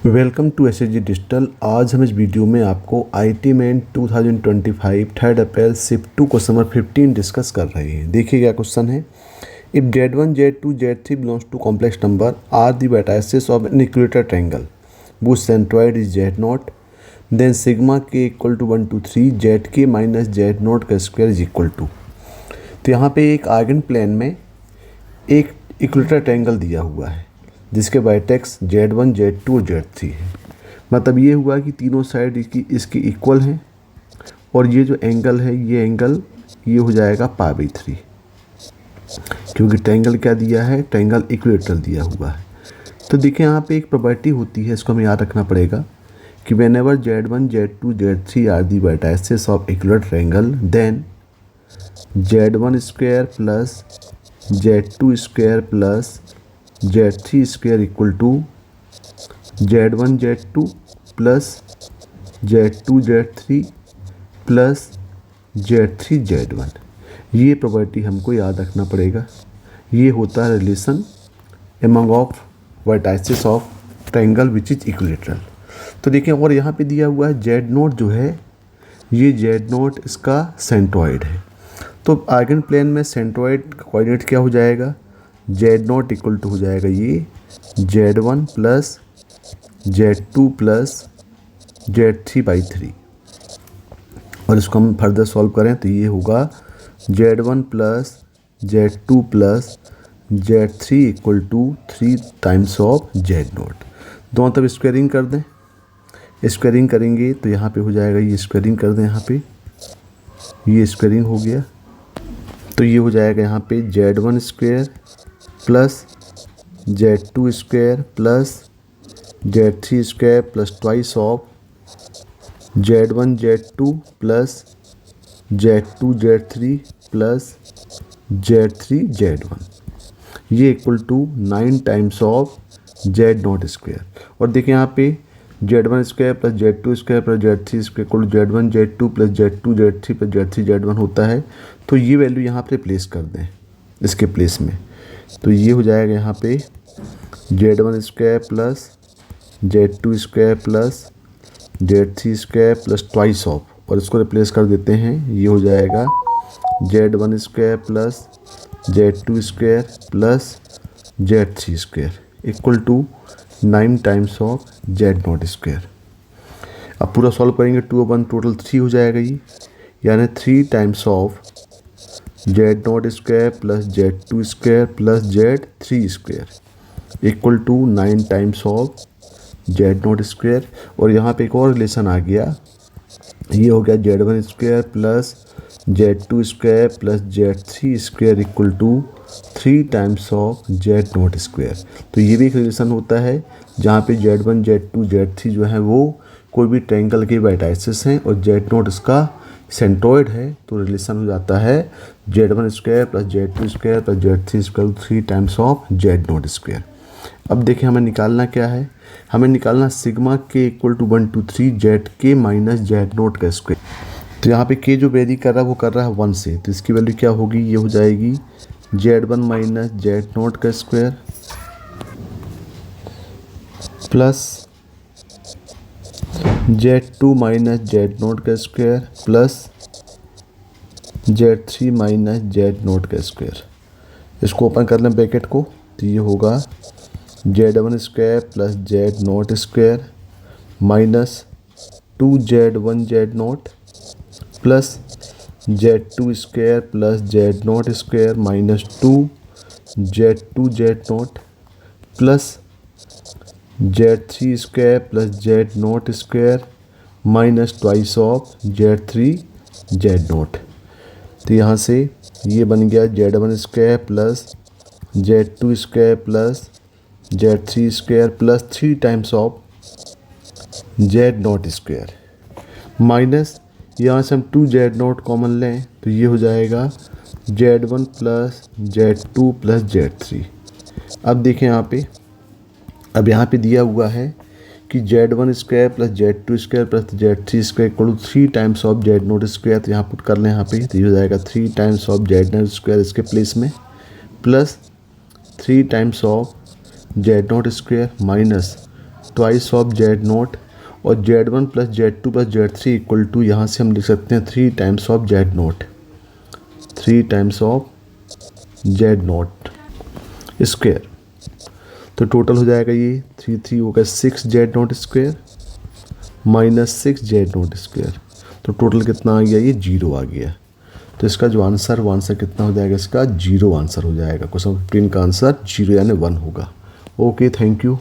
Welcome to SHG digital. आज हम इस वीडियो में आपको IT main 2025 3 April shift 2 question number 15 discuss कर रहे हैं। देखिए क्या क्वेश्चन है। If Z1 Z2 Z3 belongs to complex number are the vertices of an equator triangle whose centroid is Z0, then sigma k equal to 1 to 3 ZK minus Z0 का square is equal to. तो यहाँ पे एक argon plane में एक equator triangle दिया हुआ है जिसके वर्टेक्स Z1 Z2 और Z3 है। मतलब ये हुआ कि तीनों साइड इसकी इक्वल हैं और ये जो एंगल है ये हो जाएगा π/3, क्योंकि ट्रायंगल क्या दिया है, ट्रायंगल इक्विलेटरल दिया हुआ है। तो देखिए यहाँ पे एक प्रॉपर्टी होती है, इसको हमें याद रखना पड़ेगा कि whenever Z1 Z2 Z3 are the vertices of equilateral triangle then Z1 square plus Z2 square plus Z3 square equal to Z1 Z2 plus Z2 Z3 plus Z3 Z1। ये प्रॉपर्टी हमको याद रखना पड़ेगा। ये होता है relation among of vertices of triangle which is equilateral. तो देखिए और यहाँ पे दिया हुआ है Z0 जो है, ये Z0 इसका सेंट्रॉइड है। तो आर्गन प्लेन में सेंट्रॉइड का कोऑर्डिनेट क्या हो जाएगा, Z0 इक्वल टू हो जाएगा ये Z1 plus Z2 plus Z3/3। और इसको हम फर्दर सॉल्व करें तो ये होगा Z1 plus Z2 plus Z3 equal to 3 times of Z0। दोनों तरफ स्क्वायरिंग कर दें। स्क्वायरिंग करेंगे तो यहाँ पे हो जाएगा, ये स्क्वायरिंग कर दें, यहाँ पे ये स्क्वायरिंग हो गया तो ये हो जाएगा यहाँ पे Z1 square plus Z2 square plus Z3 square plus twice of Z1 Z2 plus Z2 Z3 plus Z3 Z1, ये equal to 9 times of Z0 square. और देखिए यहाँ पे Z1 square plus Z2 square plus Z3 square equal to Z1 Z2 plus Z2 Z3 plus Z3 Z1 होता है। तो ये value यहाँ पे प्लेस कर दें इसके प्लेस में, तो ये हो जाएगा यहाँ पे Z1 square plus Z2 square plus Z3 square plus twice of, और इसको रिप्लेस कर देते हैं, ये हो जाएगा Z1 square plus Z2 square plus Z3 square equal to 9 times of Z0 square. अब पूरा सॉल्व करेंगे 2 और 1 टोटल 3 हो जाएगा ये, यानी 3 times of Z0 square plus Z2 square plus Z3 square equal to 9 times of Z0 square. और यहाँ पे एक और रिलेशन आ गया, ये हो गया Z1 square plus Z2 square plus Z3 square equal to 3 times of Z0 square. तो ये भी एक रिलेशन होता है जहाँ पे Z1 Z2 Z3 जो है वो कोई भी ट्रायंगल के वर्टाइसेस हैं और Z0 इसका सेंट्रॉइड है, तो रिलेशन हो जाता है Z1 square plus Z2 square plus Z3 square 3 times of Z0 square. अब देखिए हमें निकालना क्या है, हमें निकालना sigma k equal to 1 to 3 ZK minus Z0 का स्क्वायर। तो यहाँ पे के जो वेरी कर रहा है वो कर रहा है 1 से, तो इसकी वैल्यू क्या होगी, ये हो जाएगी Z1 माइनस Z0 का square plus Z2 minus Z0 का square plus Z3 minus Z0 का स्क्वायर। इसको ओपन कर लें ब्रैकेट को, तो ये होगा Z1 square plus Z0 square minus 2Z1 Z0 plus Z2 square plus Z0 square minus 2Z2 Z0 plus Z3 square plus Z0 square minus twice of Z3 Z0। तो यहाँ से ये बन गया Z1 square plus Z2 square plus Z3 square plus 3 times of Z0 square minus यहाँ से हम 2Z0 common लें तो ये हो जाएगा Z1 plus Z2 plus Z3। अब देखें यहाँ पे दिया हुआ है कि Z1 square plus Z2 square plus Z3 square equal to 3 times of Z0 square. तो यहाँ पुट कर लें यहाँ पे, तो ये हो जाएगा 3 टाइम्स ऑफ Z0 स्क्वायर इसके प्लेस में plus 3 times of Z0 square minus twice of Z nought, और Z one plus Z two plus Z three equal to, यहाँ से हम लिख सकते हैं 3 times of Z nought, 3 times of Z nought square. तो टोटल हो जाएगा ये 3 होगा 6 Z nought square minus 6 Z nought square. तो टोटल कितना आ गया, ये 0 आ गया। तो इसका जो आंसर, वो आंसर कितना हो जाएगा, इसका 0 आंसर हो जाएगा। क्वेश्चन 15 का आंसर 0 यानी 1 होगा। Okay, thank you.